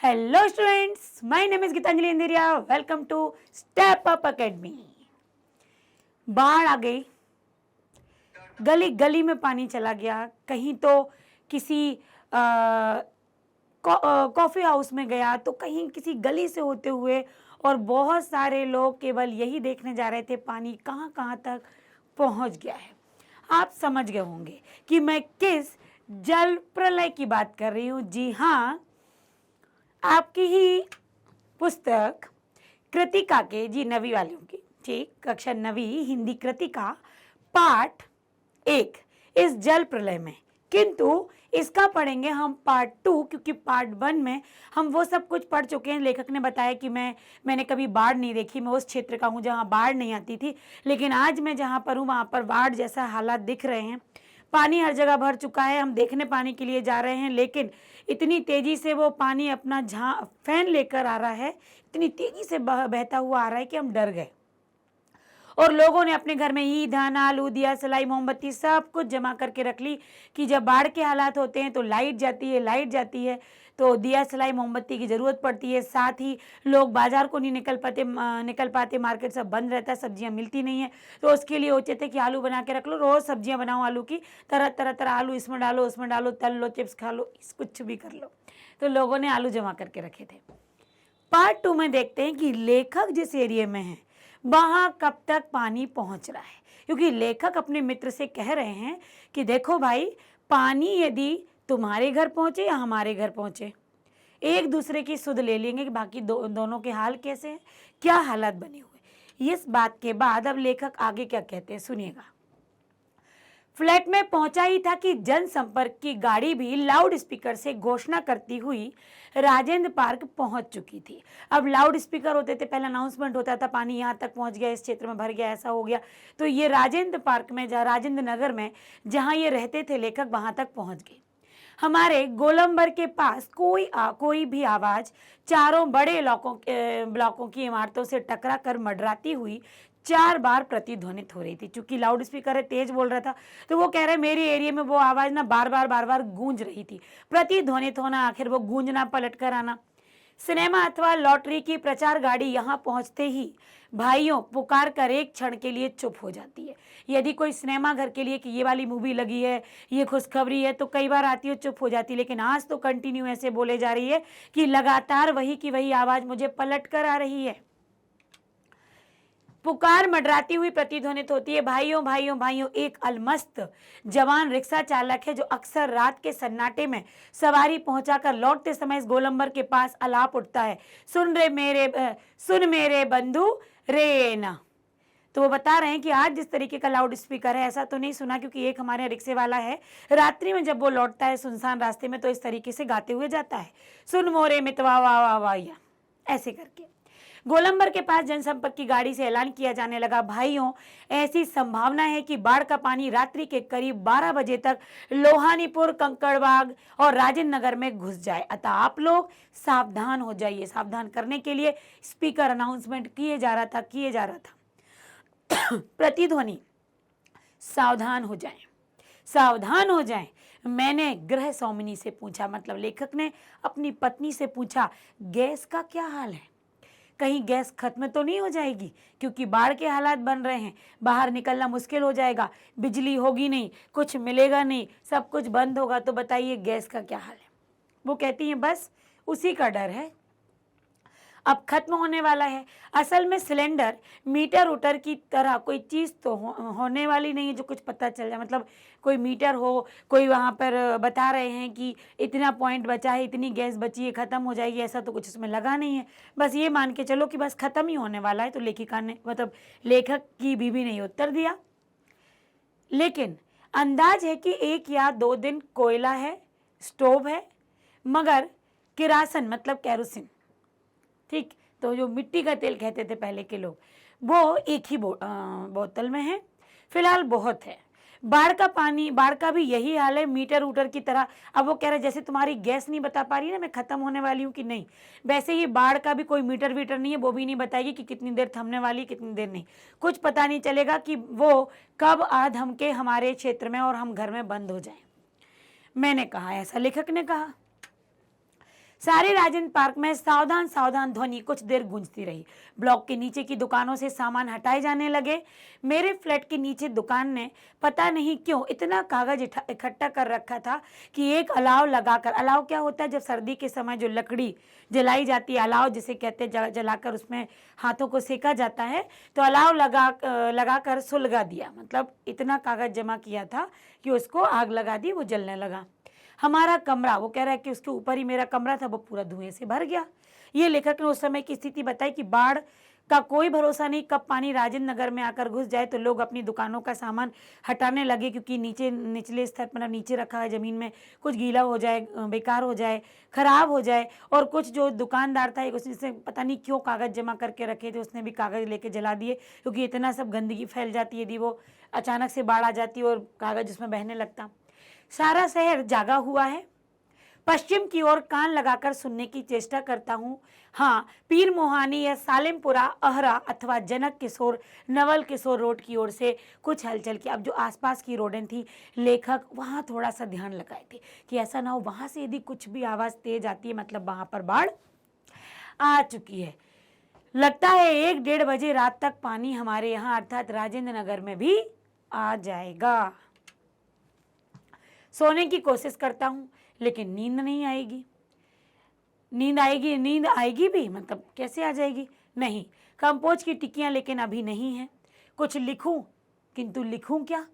Hello students, my name is Geetanjali Andheria. Welcome to step up academy. बाढ़ आ गई, गली गली में पानी चला गया, कहीं तो किसी कॉफी हाउस में गया, तो कहीं किसी गली से होते हुए, और बहुत सारे लोग केवल यही देखने जा रहे थे पानी कहाँ कहाँ तक पहुँच गया है। आप समझ गए होंगे कि मैं किस जल प्रलय की बात कर रही हूँ। जी हाँ, आपकी ही पुस्तक कृतिका के, जी नवी वालों की, ठीक, कक्षा नवी हिंदी कृतिका पाठ 1 इस जल प्रलय में। किंतु इसका पढ़ेंगे हम पार्ट 2, क्योंकि पार्ट 1 में हम वो सब कुछ पढ़ चुके हैं। लेखक ने बताया कि मैंने कभी बाढ़ नहीं देखी, मैं उस क्षेत्र का हूँ जहाँ बाढ़ नहीं आती थी, लेकिन आज मैं जहाँ पर हूँ वहाँ पर बाढ़ जैसा हालात दिख रहे हैं। पानी हर जगह भर चुका है, हम देखने पानी के लिए जा रहे हैं, लेकिन इतनी तेजी से वो पानी अपना फैन लेकर आ रहा है, इतनी तेजी से बहता हुआ आ रहा है कि हम डर गए। और लोगों ने अपने घर में ईंधन, आलू, दिया सलाई, मोमबत्ती सब कुछ जमा करके रख ली कि जब बाढ़ के हालात होते हैं तो लाइट जाती है तो दिया सलाई मोमबत्ती की ज़रूरत पड़ती है। साथ ही लोग बाजार को नहीं निकल पाते, मार्केट सब बंद रहता है, सब्जियां मिलती नहीं है, तो उसके लिए सोचे थे कि आलू बना के रख लो, रोज़ सब्जियां बनाओ आलू की, तरह तरह आलू इसमें डालो, उसमें डालो, तल लो, चिप्स खा लो, कुछ भी कर लो। तो लोगों ने आलू जमा करके रखे थे। पार्ट 2 में देखते हैं कि लेखक जिस एरिया में है वहां कब तक पानी पहुंच रहा है, क्योंकि लेखक अपने मित्र से कह रहे हैं कि देखो भाई, पानी यदि तुम्हारे घर पहुंचे या हमारे घर पहुंचे, एक दूसरे की सुध ले लेंगे कि बाकी दोनों के हाल कैसे हैं, क्या हालात बने हुए। इस बात के बाद अब लेखक आगे क्या कहते हैं, सुनिएगा। फ्लैट में पहुंचा ही था कि जनसंपर्क की गाड़ी भी लाउड स्पीकर से घोषणा करती हुई राजेंद्र पार्क पहुंच चुकी थी। अब लाउड स्पीकर होते थे, पहले अनाउंसमेंट होता था, पानी यहाँ तक पहुंच गया, इस क्षेत्र में भर गया, ऐसा हो गया। तो ये राजेंद्र पार्क में, राजेंद्र नगर में जहां ये रहते थे लेखक, वहां तक पहुंच गए। हमारे गोलंबर के पास कोई भी आवाज चारों बड़े ब्लॉकों की इमारतों से टकरा कर मडराती हुई 4 बार प्रतिध्वनित हो रही थी। चूंकि लाउड स्पीकर है, तेज बोल रहा था, तो वो कह रहे मेरे एरिया में वो आवाज ना बार बार गूंज रही थी। प्रतिध्वनित होना, आखिर वो गूंजना, पलट कर आना। सिनेमा अथवा लॉटरी की प्रचार गाड़ी यहाँ पहुंचते ही भाइयों पुकार कर एक क्षण के लिए चुप हो जाती है। यदि कोई सिनेमा घर के लिए कि ये वाली मूवी लगी है, ये खुशखबरी है, तो कई बार आती है, चुप हो जाती है, लेकिन आज तो कंटिन्यू ऐसे बोले जा रही है कि लगातार वही की वही आवाज मुझे पलट कर आ रही है। पुकार मडराती हुई प्रतिध्वनित होती है, भाइयों भाइयों भाइयों। एक अलमस्त जवान रिक्शा चालक है जो अक्सर रात के सन्नाटे में सवारी पहुंचाकर लौटते समय इस गोलंबर के पास अलाप उठता है, सुन मेरे बंधु रे ना। तो वो बता रहे हैं कि आज जिस तरीके का लाउड स्पीकर है, ऐसा तो नहीं सुना, क्योंकि एक हमारे रिक्शे वाला है, रात्रि में जब वो लौटता है सुनसान रास्ते में तो इस तरीके से गाते हुए जाता है, सुन मोरे मितवा वाह वाह वाह, ऐसे करके। गोलंबर के पास जनसंपर्क की गाड़ी से ऐलान किया जाने लगा, भाइयों ऐसी संभावना है कि बाढ़ का पानी रात्रि के करीब 12 बजे तक लोहानीपुर, कंकड़बाग और राजेंद्र नगर में घुस जाए, अतः आप लोग सावधान हो जाइए। सावधान करने के लिए स्पीकर अनाउंसमेंट किए जा रहा था। प्रतिध्वनि, सावधान हो जाएं, सावधान हो जाएं। मैंने गृह स्वामिनी से पूछा, मतलब लेखक ने अपनी पत्नी से पूछा, गैस का क्या हाल है, कहीं गैस खत्म तो नहीं हो जाएगी, क्योंकि बाढ़ के हालात बन रहे हैं, बाहर निकलना मुश्किल हो जाएगा, बिजली होगी नहीं, कुछ मिलेगा नहीं, सब कुछ बंद होगा, तो बताइए गैस का क्या हाल है। वो कहती हैं बस उसी का डर है, अब खत्म होने वाला है। असल में सिलेंडर मीटर उटर की तरह कोई चीज़ तो होने वाली नहीं है जो कुछ पता चल जाए, मतलब कोई मीटर हो, कोई वहाँ पर बता रहे हैं कि इतना पॉइंट बचा है, इतनी गैस बची है, ख़त्म हो जाएगी, ऐसा तो कुछ उसमें लगा नहीं है। बस ये मान के चलो कि बस ख़त्म ही होने वाला है। तो लेखिका ने, मतलब लेखक की बीवी ने उत्तर दिया, लेकिन अंदाज है कि 1 या 2 दिन कोयला है, स्टोव है, मगर किरासन मतलब केरोसिन, ठीक, तो जो मिट्टी का तेल कहते थे पहले के लोग, वो एक ही बोतल में है, फिलहाल बहुत है। बाढ़ का पानी, बाढ़ का भी यही हाल है, मीटर उटर की तरह। अब वो कह रहे जैसे तुम्हारी गैस नहीं बता पा रही ना मैं खत्म होने वाली हूँ कि नहीं, वैसे ही बाढ़ का भी कोई मीटर वीटर नहीं है, वो भी नहीं बताएगी कि कितनी देर थमने वाली, कितनी देर नहीं, कुछ पता नहीं चलेगा कि वो कब आ धमके हमारे क्षेत्र में और हम घर में बंद हो जाएं। मैंने कहा, ऐसा लेखक ने कहा। सारे राजेंद्र पार्क में सावधान सावधान ध्वनि कुछ देर गूंजती रही। ब्लॉक के नीचे की दुकानों से सामान हटाए जाने लगे। मेरे फ्लैट के नीचे दुकान ने पता नहीं क्यों इतना कागज इकट्ठा कर रखा था कि एक अलाव लगाकर, अलाव क्या होता है, जब सर्दी के समय जो लकड़ी जलाई जाती है, अलाव जिसे कहते हैं, जलाकर उसमें हाथों को सेका जाता है, तो अलाव लगाकर सुलगा दिया। मतलब इतना कागज जमा किया था कि उसको आग लगा दी, वो जलने लगा। हमारा कमरा, वो कह रहा है कि उसके ऊपर ही मेरा कमरा था, वो पूरा धुएं से भर गया। ये लेखक ने उस समय की स्थिति बताई कि बाढ़ का कोई भरोसा नहीं, कब पानी राजेंद्र नगर में आकर घुस जाए। तो लोग अपनी दुकानों का सामान हटाने लगे, क्योंकि निचले स्तर पर, नीचे रखा है ज़मीन में, कुछ गीला हो जाए, बेकार हो जाए, खराब हो जाए। और कुछ जो दुकानदार था, एक उसने पता नहीं क्यों कागज़ जमा करके रखे थे, उसने भी कागज़ लेके जला दिए, क्योंकि इतना सब गंदगी फैल जाती है यदि वो अचानक से बाढ़ आ जाती और कागज़ उसमें बहने लगता। सारा शहर जागा हुआ है। पश्चिम की ओर कान लगाकर सुनने की चेष्टा करता हूँ। हाँ, पीर मोहानी या सालिमपुरा, अहरा अथवा जनक किशोर, नवल किशोर रोड की ओर से कुछ हलचल की। अब जो आसपास की रोडें थी, लेखक वहाँ थोड़ा सा ध्यान लगाए थे कि ऐसा ना हो वहाँ से यदि कुछ भी आवाज़ तेज आती है, मतलब वहाँ पर बाढ़ आ चुकी है। लगता है 1-1:30 बजे रात तक पानी हमारे यहाँ अर्थात राजेंद्र नगर में भी आ जाएगा। सोने की कोशिश करता हूँ, लेकिन नींद नहीं आएगी। नींद आएगी भी, मतलब कैसे आ जाएगी? नहीं, कंपोज की टिक्कियाँ लेकिन अभी नहीं है। कुछ लिखूं, किंतु लिखूं क्या?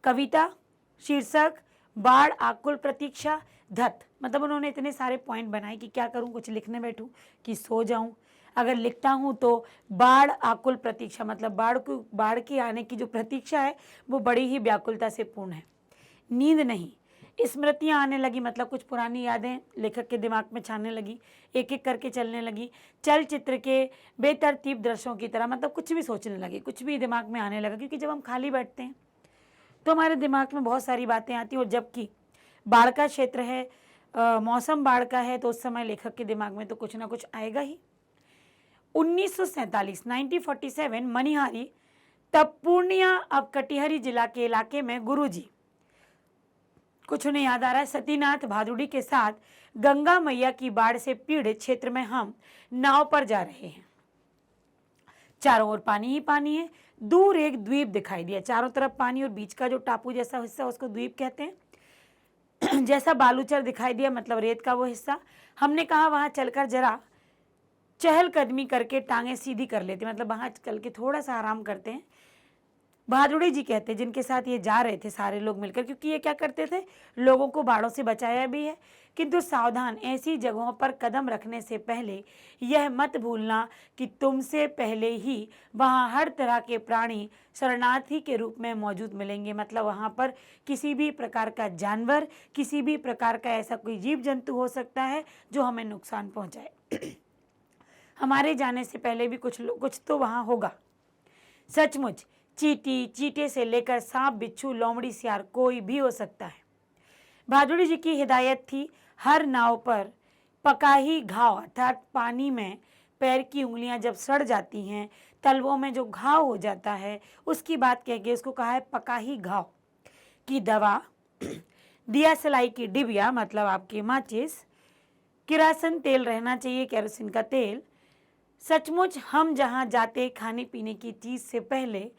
कविता, शीर्षक बाढ़ आकुल प्रतीक्षा, धत। मतलब उन्होंने इतने सारे पॉइंट बनाए कि क्या करूं, कुछ लिखने बैठूं कि सो जाऊं। अगर लिखता हूं तो बाढ़ आकुल प्रतीक्षा, मतलब बाढ़ के आने की जो प्रतीक्षा है वो बड़ी ही व्याकुलता से पूर्ण है। नींद नहीं, स्मृतियाँ आने लगी, मतलब कुछ पुरानी यादें लेखक के दिमाग में छाने लगी, एक एक करके चलने लगी, चलचित्र के बेतरतीब दृश्यों की तरह। मतलब कुछ भी सोचने लगे, कुछ भी दिमाग में आने लगा, क्योंकि जब हम खाली बैठते हैं तो हमारे दिमाग में बहुत सारी बातें आती हैं। और जबकि बाढ़ का क्षेत्र है, मौसम बाढ़ का है, तो उस समय लेखक के दिमाग में तो कुछ ना कुछ आएगा ही। 1947 मनिहारी, तब पूर्णिया अब कटिहारी जिला के इलाके में गुरुजी, कुछ उन्हें याद आ रहा है, सतीनाथ भादुड़ी के साथ गंगा मैया की बाढ़ से पीड़ित क्षेत्र में हम नाव पर जा रहे हैं। चारों ओर पानी ही पानी है। दूर एक द्वीप दिखाई दिया, चारों तरफ पानी और बीच का जो टापू जैसा हिस्सा उसको द्वीप कहते हैं। जैसा बालूचर दिखाई दिया, मतलब रेत का वो हिस्सा। हमने कहा वहां चलकर जरा चहलकदमी करके टांगे सीधी कर लेते, मतलब वहां चल के थोड़ा सा आराम करते हैं। भादुड़ी जी कहते, जिनके साथ ये जा रहे थे सारे लोग मिलकर, क्योंकि ये क्या करते थे, लोगों को बाढ़ों से बचाया भी है। किंतु सावधान, ऐसी जगहों पर कदम रखने से पहले यह मत भूलना कि तुमसे पहले ही वहाँ हर तरह के प्राणी शरणार्थी के रूप में मौजूद मिलेंगे। मतलब वहाँ पर किसी भी प्रकार का जानवर, किसी भी प्रकार का ऐसा कोई जीव जंतु हो सकता है जो हमें नुकसान पहुँचाए। हमारे जाने से पहले भी कुछ तो वहाँ होगा। सचमुच चींटी, चींटे से लेकर सांप, बिच्छू, लोमड़ी, सियार, कोई भी हो सकता है। भादुड़ी जी की हिदायत थी, हर नाव पर पकाही घाव, अर्थात पानी में पैर की उंगलियां जब सड़ जाती हैं, तलवों में जो घाव हो जाता है, उसकी बात कह के उसको कहा है पकाही घाव की दवा, दिया सलाई की डिबिया, मतलब आपके माचिस, किरासन तेल रहना चाहिए, केरोसिन का तेल। सचमुच हम जहाँ जाते खाने पीने की चीज़ से पहले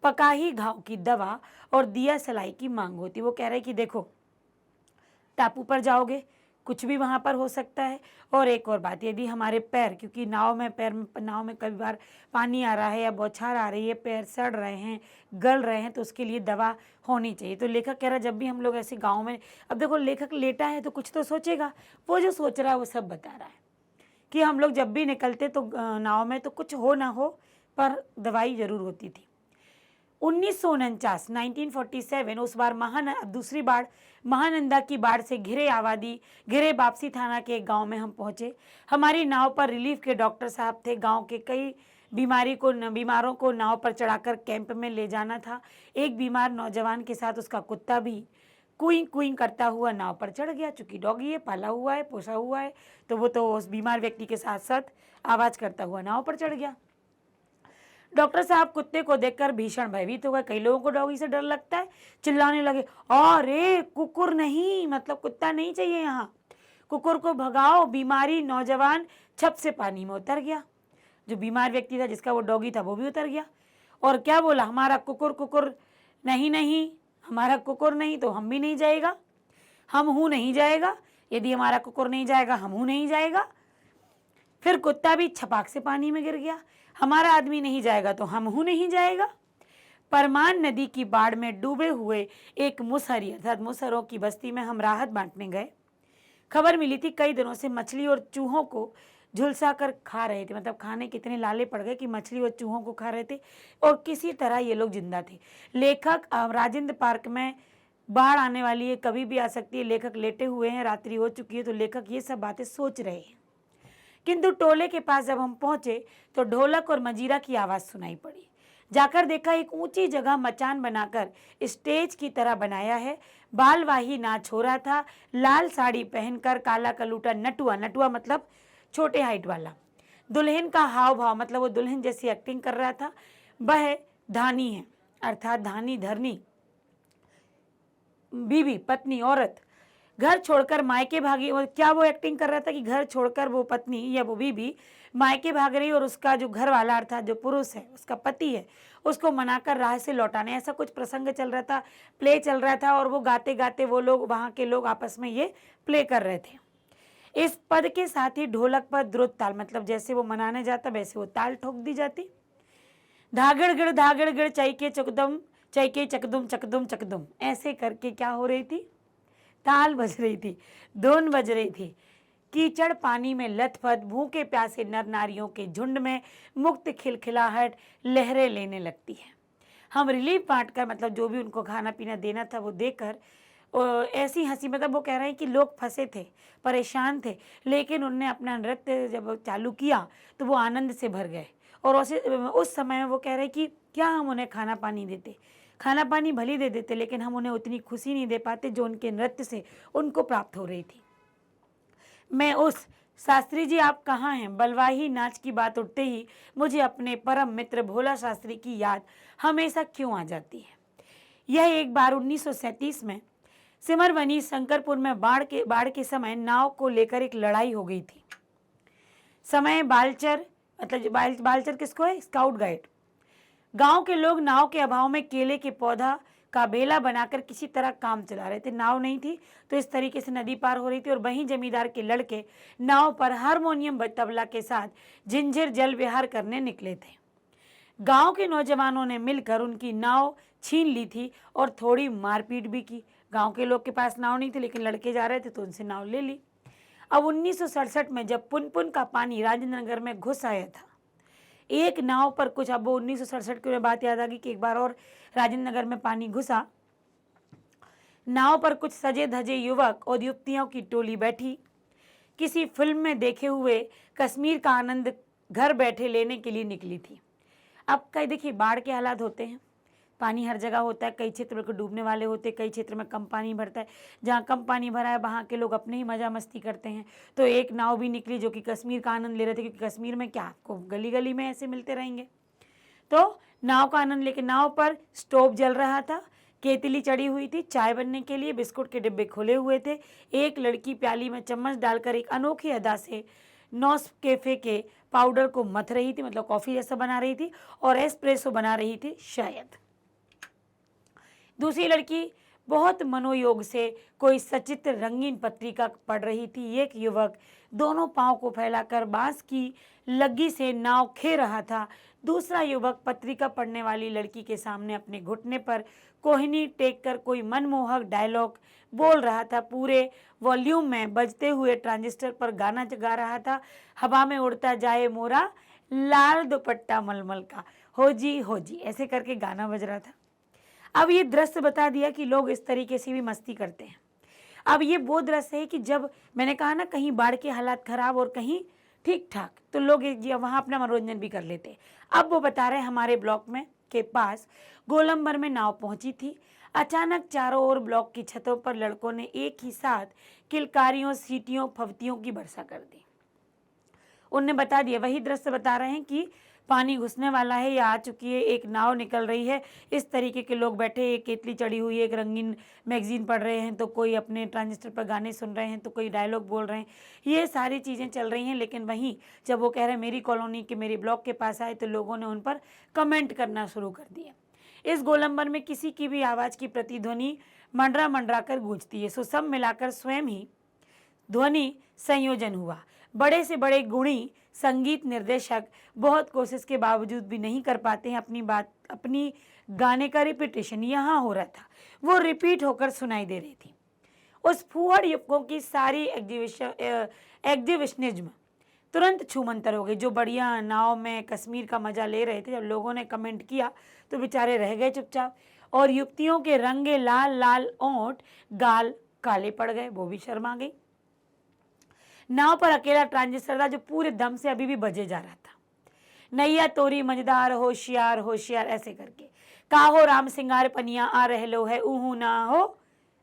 पकाही घाव की दवा और दिया सलाई की मांग होती। वो कह रहे कि देखो, टापू पर जाओगे, कुछ भी वहाँ पर हो सकता है। और एक और बात, यदि हमारे पैर, क्योंकि नाव में कई बार पानी आ रहा है या बौछार आ रही है, पैर सड़ रहे हैं, गल रहे हैं, तो उसके लिए दवा होनी चाहिए। तो लेखक कह रहा है जब भी हम लोग ऐसे गाँव में, अब देखो लेखक लेटा है तो कुछ तो सोचेगा, वो जो सोच रहा है वो सब बता रहा है कि हम लोग जब भी निकलते तो नाव में तो कुछ हो ना हो पर दवाई जरूर होती थी। 1947 उस बार दूसरी बाढ़, महानंदा की बाढ़ से घिरे वापसी थाना के एक गांव में हम पहुंचे। हमारी नाव पर रिलीफ के डॉक्टर साहब थे। गांव के कई बीमारों को नाव पर चढ़ाकर कैंप में ले जाना था। एक बीमार नौजवान के साथ उसका कुत्ता भी कुई कुई करता हुआ नाव पर चढ़ गया। चूंकि डॉगी है, पाला हुआ है, पोसा हुआ है, तो वो तो उस बीमार व्यक्ति के साथ साथ आवाज करता हुआ नाव पर चढ़ गया। डॉक्टर साहब कुत्ते को देखकर भीषण भयभीत हो गए। कई लोगों को डॉगी से डर लगता है, चिल्लाने लगे, अरे कुकुर नहीं, मतलब कुत्ता नहीं चाहिए यहाँ, कुकुर को भगाओ, बीमारी नौजवान छप से पानी में उतर गया। जो बीमार व्यक्ति था, जिसका वो डॉगी था, वो भी उतर गया। और क्या बोला, हमारा कुकुर कुकुर नहीं नहीं, हमारा कुकुर नहीं तो हम भी नहीं जाएगा, हम हूँ नहीं जाएगा, यदि हमारा कुकुर नहीं जाएगा हम हूँ नहीं जाएगा। फिर कुत्ता भी छपाक से पानी में गिर गया, हमारा आदमी नहीं जाएगा तो हम हूँ नहीं जाएगा। परमान नदी की बाढ़ में डूबे हुए एक मुसहरी अर्थात मुसहरों की बस्ती में हम राहत बांटने गए। खबर मिली थी कई दिनों से मछली और चूहों को झुलसा कर खा रहे थे, मतलब खाने कितने लाले पड़ गए कि मछली और चूहों को खा रहे थे और किसी तरह ये लोग जिंदा थे। लेखक राजेंद्र पार्क में बाढ़ आने वाली है, कभी भी आ सकती है, लेखक लेटे हुए हैं, रात्रि हो चुकी है, तो लेखक ये सब बातें सोच रहे हैं। किंतु टोले के पास जब हम पहुंचे तो ढोलक और मंजीरा की आवाज़ सुनाई पड़ी। जाकर देखा एक ऊंची जगह मचान बनाकर स्टेज की तरह बनाया है। बालवाही नाच हो रहा था। लाल साड़ी पहनकर काला कलूटा नटुआ, नटुआ मतलब छोटे हाइट वाला, दुल्हन का हाव भाव मतलब वो दुल्हन जैसी एक्टिंग कर रहा था। वह धानी है अर्थात धानी धरनी, बीवी पत्नी औरत, घर छोड़कर मायके भागी। और क्या वो एक्टिंग कर रहा था कि घर छोड़कर वो पत्नी या वो बीवी मायके भाग रही और उसका जो घर वाला अर्थात जो पुरुष है, उसका पति है, उसको मनाकर राह से लौटाने, ऐसा कुछ प्रसंग चल रहा था, प्ले चल रहा था। और वो गाते गाते वो लोग, वहाँ के लोग आपस में ये प्ले कर रहे थे। इस पद के साथ ही ढोलक पर द्रुत ताल, मतलब जैसे वो मनाने जाता वैसे वो ताल ठोक दी जाती। धागड़ गिड़ चैके चकदम, चैके चकदुम चकदुम चकदुम, ऐसे करके क्या हो रही थी, ताल बज रही थी, धुन बज रही थी। कीचड़ पानी में लथपथ भूखे प्यासे नर नारियों के झुंड में मुक्त खिलखिलाहट लहरें लेने लगती है। हम रिलीफ बांटकर, मतलब जो भी उनको खाना पीना देना था वो देकर, ऐसी हंसी, मतलब वो कह रहे हैं कि लोग फंसे थे, परेशान थे, लेकिन उनने अपना नृत्य जब चालू किया तो वो आनंद से भर गए। और उस समय में वो कह रहे कि क्या हम उन्हें खाना पानी देते, खाना पानी भली दे देते, लेकिन हम उन्हें उतनी खुशी नहीं दे पाते जो उनके नृत्य से उनको प्राप्त हो रही थी। मैं उस शास्त्री जी आप कहाँ हैं, बलवाही नाच की बात उठते ही मुझे अपने परम मित्र भोला शास्त्री की याद हमेशा क्यों आ जाती है। यह एक बार 1937 में सिमरवनी शंकरपुर में बाढ़ के समय नाव को लेकर एक लड़ाई हो गई थी। समय बालचर, मतलब बालचर किसको है, स्काउट गाइड। गांव के लोग नाव के अभाव में केले के पौधा का बेला बनाकर किसी तरह काम चला रहे थे। नाव नहीं थी तो इस तरीके से नदी पार हो रही थी और वहीं जमींदार के लड़के नाव पर हारमोनियम तबला के साथ झिंझिर जल विहार करने निकले थे। गांव के नौजवानों ने मिलकर उनकी नाव छीन ली थी और थोड़ी मारपीट भी की। गांव के लोग के पास नाव नहीं थी लेकिन लड़के जा रहे थे तो उनसे नाव ले ली। अब 1967 में जब पुनपुन का पानी राजेंद्र नगर में घुस आया था, एक नाव पर कुछ, अब वो 1967 की बात याद आ गई कि एक बार और राजेंद्र नगर में पानी घुसा। नाव पर कुछ सजे धजे युवक और युवतियों की टोली बैठी, किसी फिल्म में देखे हुए कश्मीर का आनंद घर बैठे लेने के लिए निकली थी। अब कई देखिए बाढ़ के हालात होते हैं, पानी हर जगह होता है, कई क्षेत्र में डूबने वाले होते हैं, कई क्षेत्र में कम पानी भरता है। जहाँ कम पानी भरा है वहाँ के लोग अपने ही मजा मस्ती करते हैं। तो एक नाव भी निकली जो कि कश्मीर का आनंद ले रहे थे, क्योंकि कश्मीर में क्या आपको गली गली में ऐसे मिलते रहेंगे। तो नाव का आनंद लेके, नाव पर स्टोव जल रहा था, केतली चढ़ी हुई थी चाय बनने के लिए, बिस्कुट के डिब्बे खुले हुए थे। एक लड़की प्याली में चम्मच डालकर एक अनोखी अदा से नेस्कैफे के पाउडर को मथ रही थी, मतलब कॉफ़ी जैसा बना रही थी, और एस्प्रेसो बना रही थी शायद। दूसरी लड़की बहुत मनोयोग से कोई सचित्र रंगीन पत्रिका पढ़ रही थी। एक युवक दोनों पांव को फैलाकर बांस की लग्गी से नाव खे रहा था। दूसरा युवक पत्रिका पढ़ने वाली लड़की के सामने अपने घुटने पर कोहनी टेक कर कोई मनमोहक डायलॉग बोल रहा था। पूरे वॉल्यूम में बजते हुए ट्रांजिस्टर पर गाना गा रहा था, हवा में उड़ता जाए मोरा लाल दुपट्टा मलमल का, हो जी ऐसे करके गाना बज रहा था। अब ये दृश्य बता दिया कि लोग इस तरीके से भी मस्ती करते हैं। अब ये वो दृश्य है कि जब मैंने कहा ना कहीं बाढ़ के हालात खराब और कहीं ठीक ठाक, तो लोग वहाँ अपना मनोरंजन भी कर लेते हैं। अब वो बता रहे हमारे ब्लॉक में के पास गोलंबर में नाव पहुंची थी। अचानक चारों ओर ब्लॉक की छतों पर लड़कों ने एक ही साथ किलकारियों, सीटियों, फवतियों की वर्षा कर दी। उनने बता दिया, वही दृश्य बता रहे हैं कि पानी घुसने वाला है या आ चुकी है, एक नाव निकल रही है, इस तरीके के लोग बैठे, एक केतली चढ़ी हुई है, एक रंगीन मैगजीन पढ़ रहे हैं, तो कोई अपने ट्रांजिस्टर पर गाने सुन रहे हैं, तो कोई डायलॉग बोल रहे हैं, ये सारी चीज़ें चल रही हैं। लेकिन वहीं जब वो कह रहे हैं मेरी कॉलोनी के मेरे ब्लॉक के पास आए, तो लोगों ने उन पर कमेंट करना शुरू कर दिया। इस गोलंबर में किसी की भी आवाज़ की प्रतिध्वनि मंडरा मंडरा कर गूंजती है। सो सब मिलाकर स्वयं ही ध्वनि संयोजन हुआ। बड़े से बड़े गुणी संगीत निर्देशक बहुत कोशिश के बावजूद भी नहीं कर पाते हैं अपनी गाने का रिपीटेशन यहाँ हो रहा था, वो रिपीट होकर सुनाई दे रही थी। उस फूहड़ युवकों की सारी एग्जीबिशनिज्म तुरंत छूमंतर हो गई। जो बढ़िया नाव में कश्मीर का मजा ले रहे थे, जब लोगों ने कमेंट किया तो बेचारे रह गए चुपचाप, और युवतियों के रंगे लाल लाल ओंठ गाल काले पड़ गए, वो भी शर्मा गई। नाव पर अकेला ट्रांजिस्टर था जो पूरे दम से अभी भी बजे जा रहा था। नैया तोरी मझदार होशियार होशियार ऐसे करके, काहो राम सिंगार पनिया आ रह लो है, ऊहू ना हो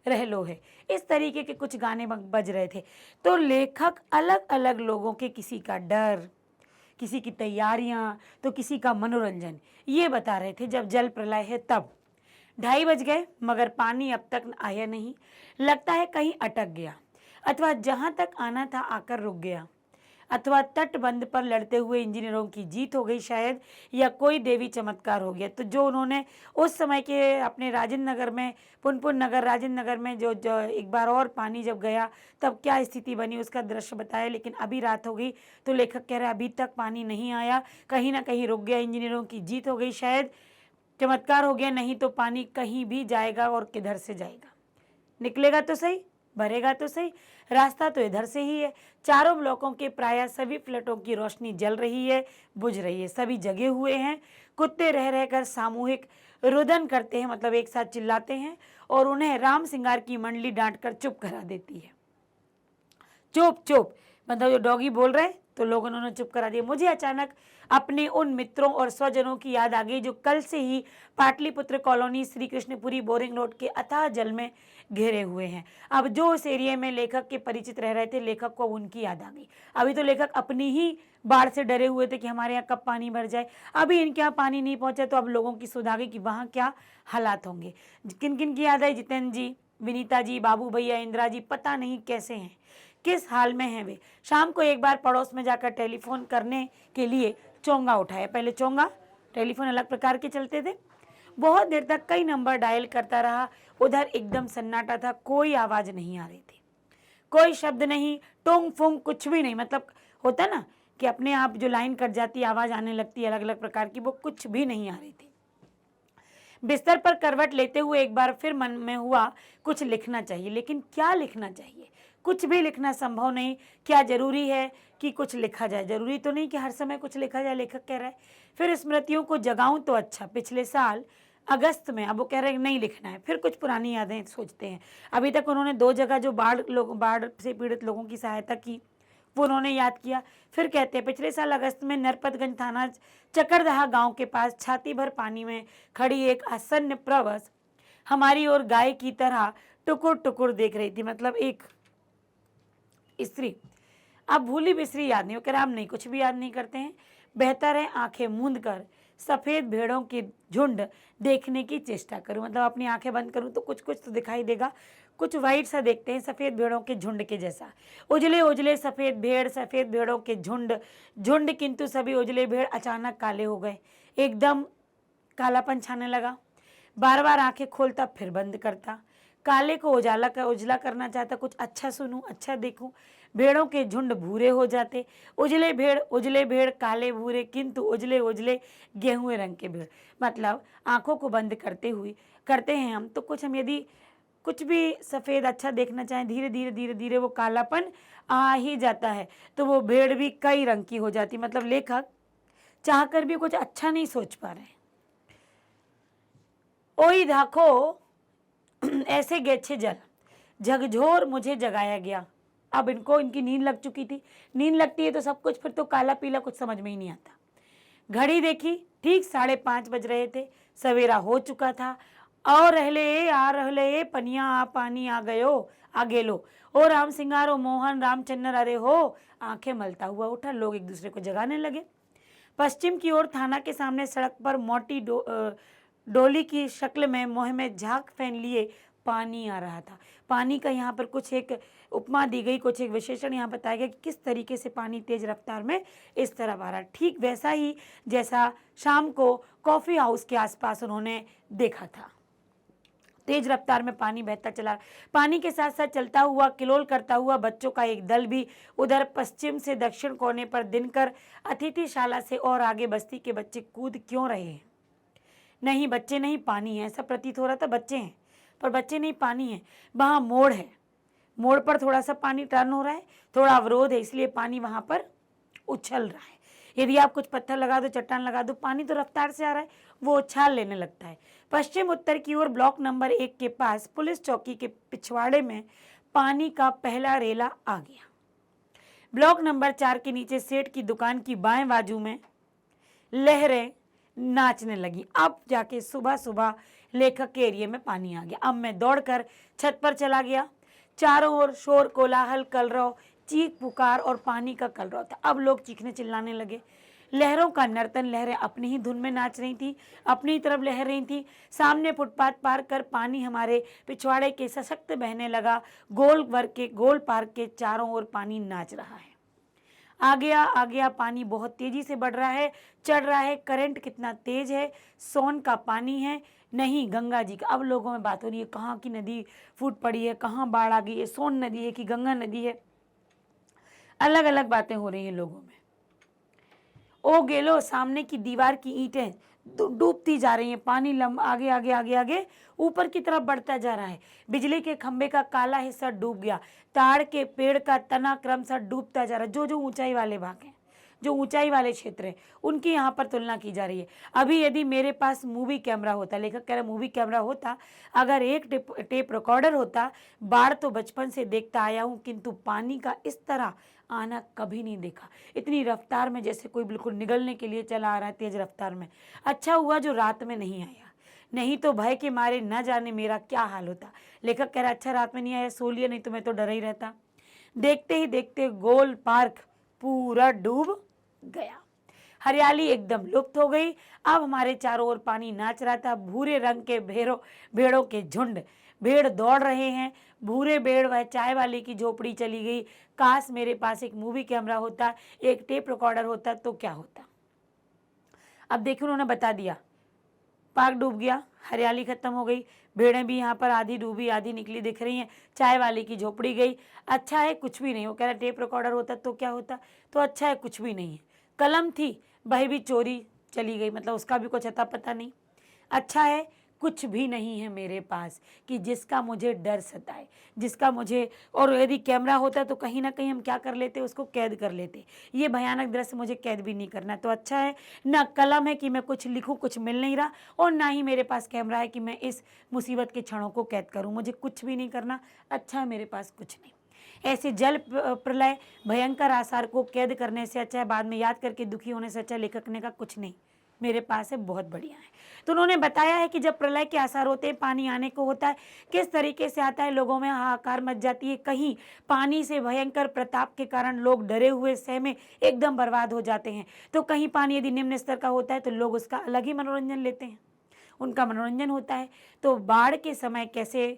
रह लो है, इस तरीके के कुछ गाने बज रहे थे। तो लेखक अलग अलग लोगों के, किसी का डर, किसी की तैयारियां, तो किसी का मनोरंजन, ये बता रहे थे। जब जल प्रलय है तब 2:30 बज गए, मगर पानी अब तक आया नहीं। लगता है कहीं अटक गया, अथवा जहां तक आना था आकर रुक गया, अथवा तटबंध पर लड़ते हुए इंजीनियरों की जीत हो गई शायद, या कोई देवी चमत्कार हो गया। तो जो उन्होंने उस समय के अपने राजेंद्र नगर में, पुनपुन नगर राजेंद्र नगर में जो एक बार और पानी जब गया तब क्या स्थिति बनी, उसका दृश्य बताया। लेकिन अभी रात हो गई तो लेखक कह रहे अभी तक पानी नहीं आया, कहीं ना कहीं रुक गया, इंजीनियरों की जीत हो गई शायद, चमत्कार हो गया, नहीं तो पानी कहीं भी जाएगा और किधर से जाएगा, निकलेगा तो सही, भरेगा तो सही, रास्ता तो इधर से ही है। चारों ब्लॉकों के प्राय सभी फ्लैटों की रोशनी जल रही है, बुझ रही है, सभी जगे हुए हैं। कुत्ते रह रहकर सामूहिक रुदन करते हैं, मतलब एक साथ चिल्लाते हैं, और उन्हें राम सिंगार की मंडली डांट कर चुप करा देती है। चुप चुप, मतलब जो डॉगी बोल रहे तो लोगों ने चुप करा दिया। मुझे अचानक अपने उन मित्रों और स्वजनों की याद आ गई जो कल से ही Pataliputra colony Shri Krishnapuri boring road के अथाह जल में घिरे हुए हैं। अब जो उस एरिया में लेखक के परिचित रह रहे थे, लेखक को उनकी याद आ गई। अभी तो लेखक अपनी ही बाढ़ से डरे हुए थे कि हमारे यहाँ कब पानी भर जाए, अभी इनके यहाँ पानी नहीं पहुंचा, तो अब लोगों की सुध आ गई कि वहाँ क्या हालात होंगे। किन किन की याद आई? जितेंद्र जी, विनीता जी, बाबू भैया, इंदिरा जी, पता नहीं कैसे हैं, किस हाल में हैं वे। शाम को एक बार पड़ोस में जाकर टेलीफोन करने के लिए चोंगा उठाया। पहले चोंगा, टेलीफोन अलग प्रकार के चलते थे। बहुत देर तक कई नंबर डायल करता रहा। उधर एकदम सन्नाटा था, कोई आवाज नहीं आ रही थी, कोई शब्द नहीं, टोंग फोंग कुछ भी नहीं। मतलब होता ना कि अपने आप जो लाइन कट जाती, आवाज आने लगती है अलग अलग प्रकार की, वो कुछ भी नहीं आ रही थी। बिस्तर पर करवट लेते हुए एक बार फिर मन में हुआ कुछ लिखना चाहिए, लेकिन क्या लिखना चाहिए? कुछ भी लिखना संभव नहीं। क्या जरूरी है कि कुछ लिखा जाए? जरूरी तो नहीं कि हर समय कुछ लिखा जाए, लेखक कह रहा है। फिर स्मृतियों को जगाऊं तो अच्छा। पिछले साल अगस्त में, अब वो कह रहे हैं नहीं लिखना है, फिर कुछ पुरानी यादें सोचते हैं। अभी तक उन्होंने 2 जगह जो बाढ़ से पीड़ित लोगों की सहायता की वो उन्होंने याद किया। फिर कहते हैं पिछले साल अगस्त में नरपतगंज थाना चकरदहा गांव के पास छाती भर पानी में खड़ी एक आसन्न प्रवस हमारी ओर गाय की तरह टुकुर टुकुर देख रही थी। मतलब एक स्त्री। अब भूली बिसरी याद नहीं, वो कह रहा हम नहीं, कुछ भी याद नहीं करते हैं। बेहतर है आंखें मूंद कर सफेद भेड़ों के झुंड देखने की चेष्टा करूं। मतलब अपनी आंखें बंद करूं तो कुछ कुछ तो दिखाई देगा, कुछ वाइट सा देखते हैं, सफेद भेड़ों के झुंड के जैसा। उजले उजले सफेद भेड़, सफेद भेड़ों के झुंड झुंड, किंतु सभी उजले भेड़ अचानक काले हो गए। एकदम कालापन छाने लगा। बार बार आंखें खोलता फिर बंद करता, काले को उजला करना चाहता, कुछ अच्छा सुनूं, अच्छा देखूं। भेड़ों के झुंड भूरे हो जाते, उजले भेड़ काले भूरे, किंतु उजले उजले गेहुए रंग के भेड़। मतलब आंखों को बंद करते हैं हम तो कुछ, हम यदि कुछ भी सफ़ेद अच्छा देखना चाहें, धीरे धीरे वो कालापन आ ही जाता है, तो वो भेड़ भी कई रंग की हो जाती। मतलब लेखक चाहकर भी कुछ अच्छा नहीं सोच पा रहे हैं। ओई धाखो ऐसे गेछे जल, झकझोर मुझे जगाया गया। अब इनको इनकी नींद लग चुकी थी। नींद लगती है तो सब कुछ फिर तो काला पीला कुछ समझ में ही नहीं आता। घड़ी देखी, ठीक 5:30 बज रहे थे, सवेरा हो चुका था। और रहले पनिया आ पानी आ गयो आ गेलो, ओ राम सिंगारो मोहन रामचंद्र अरे हो। आंखें मलता हुआ उठा, लोग एक दूसरे को जगाने लगे। पश्चिम की ओर थाना के सामने सड़क पर मोटी डोली की शक्ल में मुंह में झाग फैन लिए पानी आ रहा था। पानी का यहाँ पर कुछ एक उपमा दी गई, कुछ एक विशेषण यहाँ बताया गया कि किस तरीके से पानी तेज रफ्तार में इस तरफ आ रहा है। ठीक वैसा ही जैसा शाम को कॉफ़ी हाउस के आसपास उन्होंने देखा था। तेज रफ्तार में पानी बहता चला। पानी के साथ साथ चलता हुआ, किलोल करता हुआ बच्चों का एक दल भी उधर पश्चिम से दक्षिण कोने पर दिनकर अतिथिशाला से और आगे बस्ती के बच्चे कूद क्यों रहे हैं? नहीं, बच्चे नहीं, पानी है। ऐसा प्रतीत हो रहा था बच्चे हैं, पर बच्चे नहीं, पानी है। वहाँ मोड़ है, मोड़ पर थोड़ा सा पानी टर्न हो रहा है, थोड़ा अवरोध है, इसलिए पानी वहाँ पर उछल रहा है। यदि आप कुछ पत्थर लगा दो, चट्टान लगा दो, पानी तो रफ्तार से आ रहा है, वो उछाल लेने लगता है। पश्चिम उत्तर की ओर ब्लॉक नंबर 1 के पास पुलिस चौकी के पिछवाड़े में पानी का पहला रेला आ गया। ब्लॉक नंबर 4 के नीचे सेठ की दुकान की बाएं बाजू में लहरें नाचने लगी। अब जाके सुबह सुबह लेखक के एरिया में पानी आ गया। अब मैं दौड़कर छत पर चला गया। चारों ओर शोर, कोलाहल, कलरव, चीख पुकार और पानी का कलरव था। अब लोग चीखने चिल्लाने लगे। लहरों का नर्तन, लहरें अपनी ही धुन में नाच रही थी, अपनी ही तरफ लहर रही थी। सामने फुटपाथ पार कर पानी हमारे पिछवाड़े के सशक्त बहने लगा। गोल वर्ग के गोल पार्क के चारों ओर पानी नाच रहा है। आ गया पानी बहुत तेजी से बढ़ रहा है, चढ़ रहा है। करंट कितना तेज है, सोन का पानी है, नहीं गंगा जी का। अब लोगों में बात हो रही है कहाँ की नदी फूट पड़ी है, कहाँ बाढ़ आ गई है, सोन नदी है कि गंगा नदी है। अलग अलग बातें हो रही हैं लोगों में। ओ गेलो, सामने की दीवार की ईंटें डूबती जा रही हैं। पानी आगे आगे आगे आगे ऊपर की तरफ बढ़ता जा रहा है। बिजली के खंभे का काला हिस्सा डूब गया। ताड़ के पेड़ का तना क्रमशः डूबता जा रहा है। जो ऊंचाई वाले भाग हैं, जो ऊंचाई वाले क्षेत्र हैं, उनकी यहाँ पर तुलना की जा रही है। अभी यदि मेरे पास मूवी कैमरा होता, लेखक कह रहा मूवी कैमरा होता, अगर एक टेप रिकॉर्डर होता, बाढ़ तो बचपन से देखता आया हूँ, किंतु पानी का इस तरह आना कभी नहीं देखा। इतनी रफ्तार में, जैसे कोई बिल्कुल निगलने के लिए चला आ रहा है तेज रफ्तार में। अच्छा हुआ जो रात में नहीं आया, नहीं तो भय के मारे न जाने मेरा क्या हाल होता। लेखक कह रहा अच्छा रात में नहीं आया, सो लिया, नहीं तो मैं तो डरा ही रहता। देखते ही देखते गोल पार्क पूरा डूब गया। हरियाली एकदम लुप्त हो गई। अब हमारे चारों ओर पानी नाच रहा था। भूरे रंग के भेड़ों के झुंड, भेड़ दौड़ रहे हैं। भूरे भेड़, वह चाय वाले की झोपड़ी चली गई। काश मेरे पास एक मूवी कैमरा होता, एक टेप रिकॉर्डर होता, तो क्या होता। अब देखिए उन्होंने बता दिया, पार्क डूब गया, हरियाली खत्म हो गई, भेड़ें भी यहाँ पर आधी डूबी आधी निकली दिख रही हैं, चाय वाले की झोपड़ी गई। अच्छा है कुछ भी नहीं। वो कह रहा टेप रिकॉर्डर होता तो क्या होता, तो अच्छा है कुछ भी नहीं है। कलम थी, वह भी चोरी चली गई, मतलब उसका भी कुछ अता पता नहीं। अच्छा है कुछ भी नहीं है मेरे पास कि जिसका मुझे डर सताए, जिसका मुझे, और यदि कैमरा होता तो कहीं ना कहीं हम क्या कर लेते, उसको कैद कर लेते। ये भयानक दृश्य मुझे कैद भी नहीं करना। तो अच्छा है ना कलम है कि मैं कुछ लिखूं, कुछ मिल नहीं रहा, और ना ही मेरे पास कैमरा है कि मैं इस मुसीबत के क्षणों को कैद करूं। मुझे कुछ भी नहीं करना। अच्छा है मेरे पास कुछ नहीं। ऐसे जल प्रलय भयंकर आसार को कैद करने से अच्छा है, बाद में याद करके दुखी होने से अच्छा लेखक ने कहा कुछ नहीं मेरे पास है, बहुत बढ़िया है। तो उन्होंने बताया है कि जब प्रलय के आसार होते हैं, पानी आने को होता है, किस तरीके से आता है, लोगों में हाहाकार मच जाती है। कहीं पानी से भयंकर प्रताप के कारण लोग डरे हुए सहमे एकदम बर्बाद हो जाते हैं, तो कहीं पानी यदि निम्न स्तर का होता है तो लोग उसका अलग ही मनोरंजन लेते हैं, उनका मनोरंजन होता है। तो बाढ़ के समय कैसे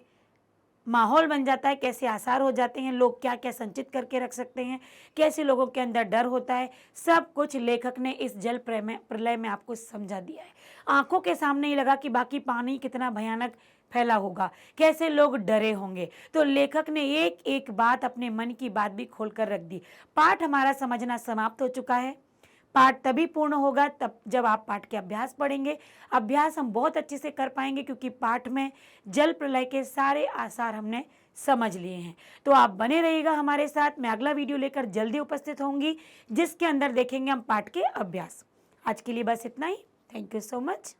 माहौल बन जाता है, कैसे आसार हो जाते हैं, लोग क्या क्या संचित करके रख सकते हैं, कैसे लोगों के अंदर डर होता है, सब कुछ लेखक ने इस जल प्रलय में आपको समझा दिया है। आंखों के सामने ही लगा कि बाकी पानी कितना भयानक फैला होगा, कैसे लोग डरे होंगे। तो लेखक ने एक एक बात, अपने मन की बात भी खोलकर रख दी। पाठ हमारा समझना समाप्त हो चुका है। पाठ तभी पूर्ण होगा तब जब आप पाठ के अभ्यास पढ़ेंगे। अभ्यास हम बहुत अच्छे से कर पाएंगे क्योंकि पाठ में जल प्रलय के सारे आसार हमने समझ लिए हैं। तो आप बने रहिएगा हमारे साथ। मैं अगला वीडियो लेकर जल्दी उपस्थित होंगी जिसके अंदर देखेंगे हम पाठ के अभ्यास। आज के लिए बस इतना ही। Thank you so much.